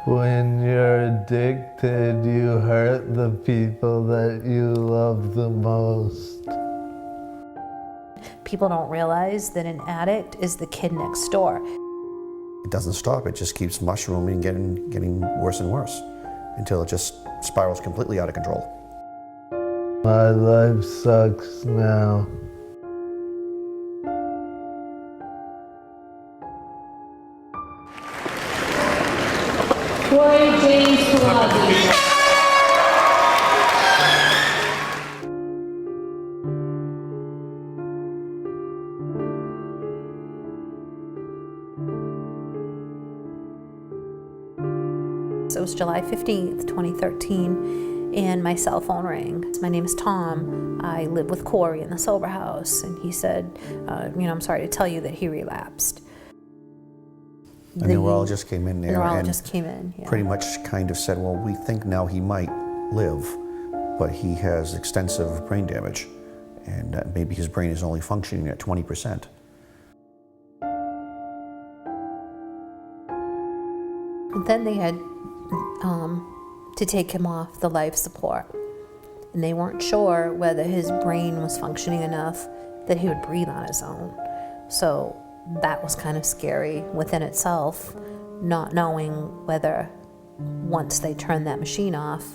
When you're addicted, you hurt the people that you love the most. People don't realize that an addict is the kid next door. It doesn't stop, it just keeps mushrooming, getting worse and worse, until it just spirals completely out of control. My life sucks now. Cory James Palazzi. So it was July 15th, 2013, and my cell phone rang. My name is Tom. I live with Cory in the sober house, and he said, I'm sorry to tell you that he relapsed. The neurologist came in there and pretty much kind of said, well, we think now he might live, but he has extensive brain damage, and maybe his brain is only functioning at 20%. Then they had to take him off the life support, and they weren't sure whether his brain was functioning enough that he would breathe on his own. So that was kind of scary within itself, not knowing whether once they turned that machine off,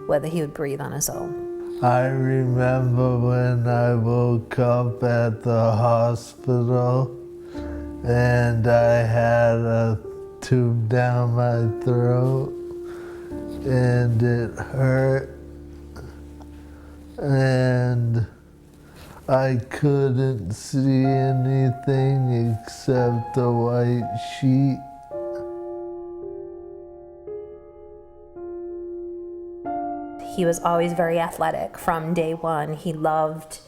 whether he would breathe on his own. I remember when I woke up at the hospital and I had a tube down my throat and it hurt and I couldn't see anything except a white sheet. He was always very athletic from day one. He loved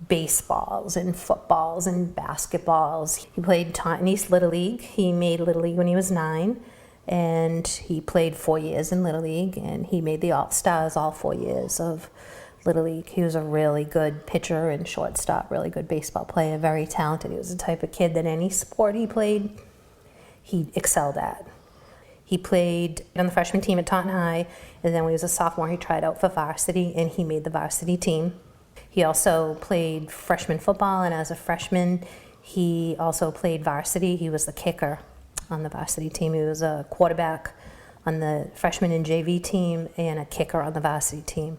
baseballs and footballs and basketballs. He played Taunton East Little League. He made Little League when he was 9, and he played 4 years in Little League, and he made the All-Stars all 4 years of Little League. He was a really good pitcher and shortstop, really good baseball player, very talented. He was the type of kid that any sport he played, he excelled at. He played on the freshman team at Taunton High, and then when he was a sophomore, he tried out for varsity, and he made the varsity team. He also played freshman football, and as a freshman, he also played varsity. He was the kicker on the varsity team. He was a quarterback on the freshman and JV team and a kicker on the varsity team.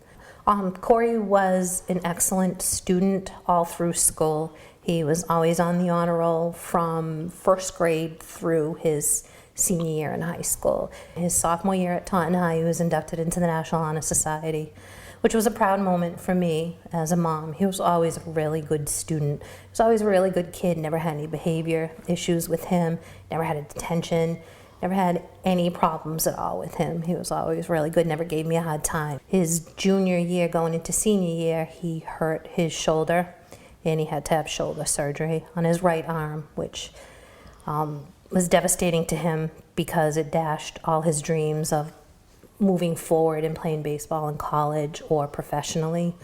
Cory was an excellent student all through school. He was always on the honor roll from first grade through his senior year in high school. His sophomore year at Taunton High, he was inducted into the National Honor Society, which was a proud moment for me as a mom. He was always a really good student. He was always a really good kid, never had any behavior issues with him, never had a detention, never had any problems at all with him. He was always really good, never gave me a hard time. His junior year going into senior year, he hurt his shoulder, and he had to have shoulder surgery on his right arm, which was devastating to him because it dashed all his dreams of moving forward and playing baseball in college or professionally.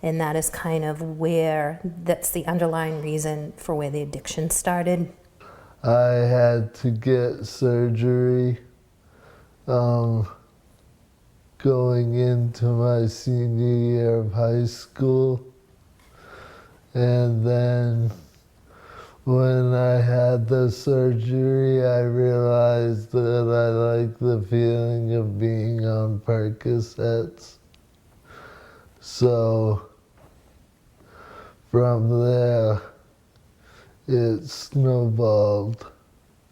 And that is kind of that's the underlying reason for where the addiction started. I had to get surgery going into my senior year of high school. And then when I had the surgery, I realized that I like the feeling of being on Percocets. So from there, it snowballed.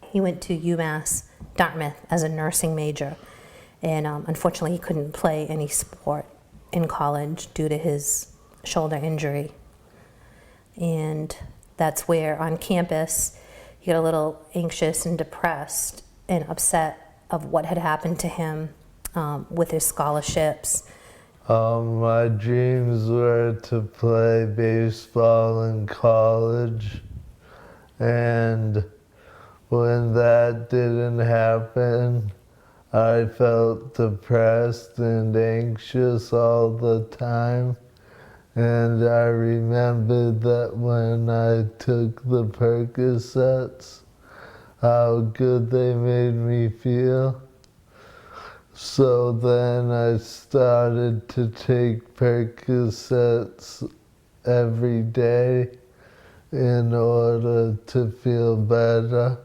He went to UMass Dartmouth as a nursing major, and unfortunately he couldn't play any sport in college due to his shoulder injury. And that's where on campus he got a little anxious and depressed and upset of what had happened to him with his scholarships. My dreams were to play baseball in college, and when that didn't happen, I felt depressed and anxious all the time. And I remembered that when I took the Percocets, how good they made me feel. So then I started to take Percocets every day in order to feel better.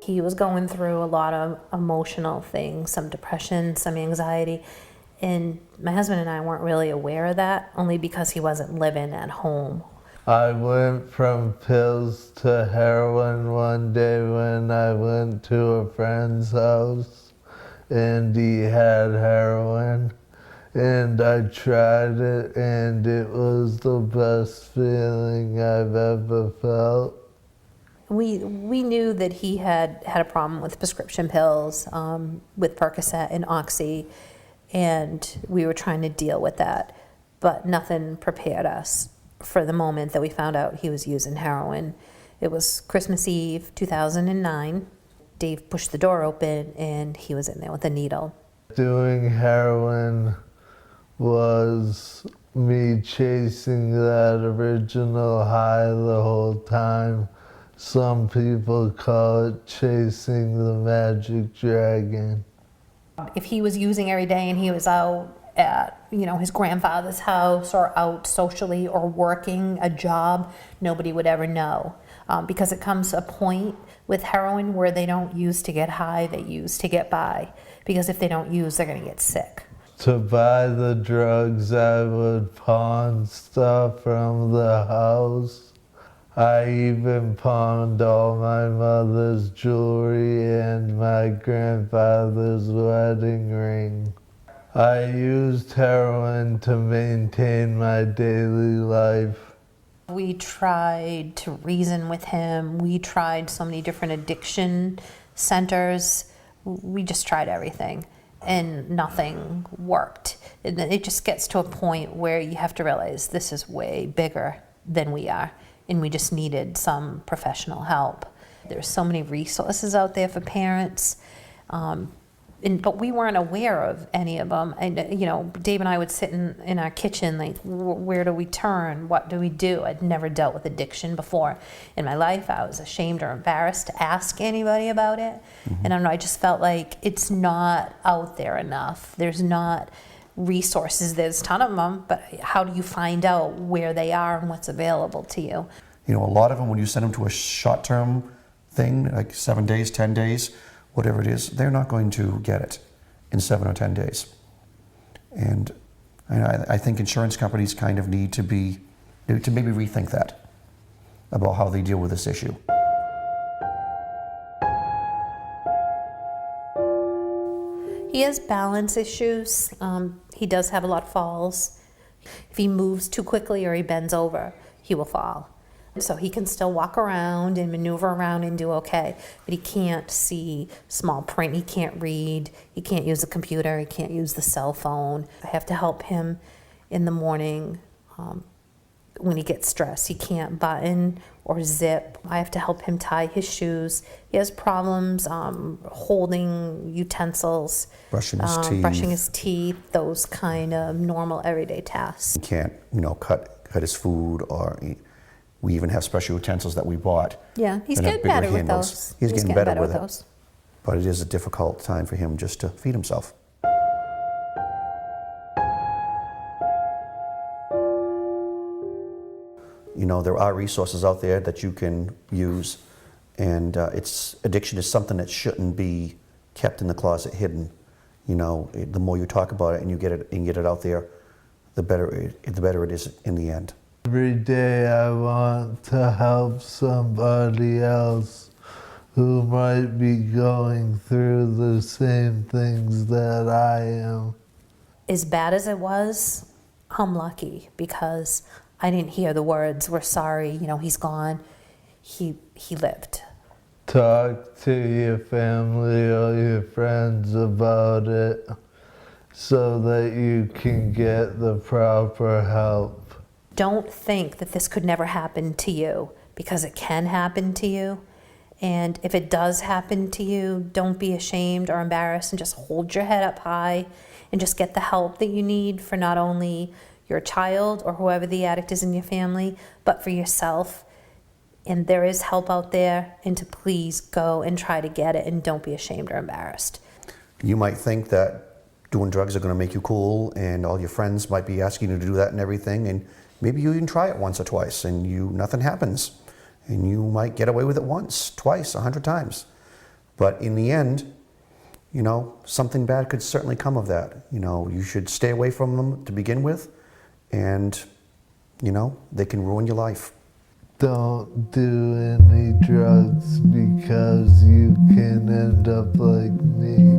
He was going through a lot of emotional things, some depression, some anxiety, and my husband and I weren't really aware of that, only because he wasn't living at home. I went from pills to heroin one day when I went to a friend's house and he had heroin, and I tried it, and it was the best feeling I've ever felt. We knew that he had a problem with prescription pills, with Percocet and Oxy, and we were trying to deal with that, but nothing prepared us for the moment that we found out he was using heroin. It was Christmas Eve, 2009. Dave pushed the door open and he was in there with a needle. Doing heroin was me chasing that original high the whole time. Some people call it chasing the magic dragon. If he was using every day and he was out at, his grandfather's house or out socially or working a job, nobody would ever know. Because it comes to a point with heroin where they don't use to get high, they use to get by. Because if they don't use, they're gonna get sick. To buy the drugs, I would pawn stuff from the house. I even pawned all my mother's jewelry and my grandfather's wedding ring. I used heroin to maintain my daily life. We tried to reason with him. We tried so many different addiction centers. We just tried everything, and nothing worked. And it just gets to a point where you have to realize this is way bigger than we are, and we just needed some professional help. There's so many resources out there for parents, but we weren't aware of any of them. And Dave and I would sit in our kitchen, like, where do we turn? What do we do? I'd never dealt with addiction before in my life. I was ashamed or embarrassed to ask anybody about it. Mm-hmm. And I don't know, I just felt like it's not out there enough. There's not resources. There's a ton of them, but how do you find out where they are and what's available to you? A lot of them, when you send them to a short-term thing, like 7 days, 10 days, whatever it is, they're not going to get it in 7 or 10 days. And I think insurance companies kind of need to maybe rethink that about how they deal with this issue. He has balance issues. He does have a lot of falls. If he moves too quickly or he bends over, he will fall. So he can still walk around and maneuver around and do okay, but he can't see small print, he can't read, he can't use a computer, he can't use the cell phone. I have to help him in the morning when he gets stressed. He can't button or zip. I have to help him tie his shoes. He has problems holding utensils, brushing his teeth, those kind of normal everyday tasks. He can't, cut his food, or we even have special utensils that we bought. Yeah, he's getting better with those. He's getting better with it. But it is a difficult time for him just to feed himself. There are resources out there that you can use, and addiction is something that shouldn't be kept in the closet, hidden. The more you talk about it and you get it out there, the better it is in the end. Every day I want to help somebody else who might be going through the same things that I am. As bad as it was, I'm lucky because I didn't hear the words, "We're sorry, he's gone." He lived. Talk to your family or your friends about it so that you can get the proper help. Don't think that this could never happen to you, because it can happen to you. And if it does happen to you, don't be ashamed or embarrassed, and just hold your head up high and just get the help that you need for not only your child or whoever the addict is in your family, but for yourself. And there is help out there, and to please go and try to get it, and don't be ashamed or embarrassed. You might think that doing drugs are going to make you cool, and all your friends might be asking you to do that and everything, and maybe you even try it once or twice, and nothing happens, and you might get away with it once, twice, 100 times. But in the end, you know, something bad could certainly come of that. You know, you should stay away from them to begin with, and, you know, they can ruin your life. Don't do any drugs because you can end up like me.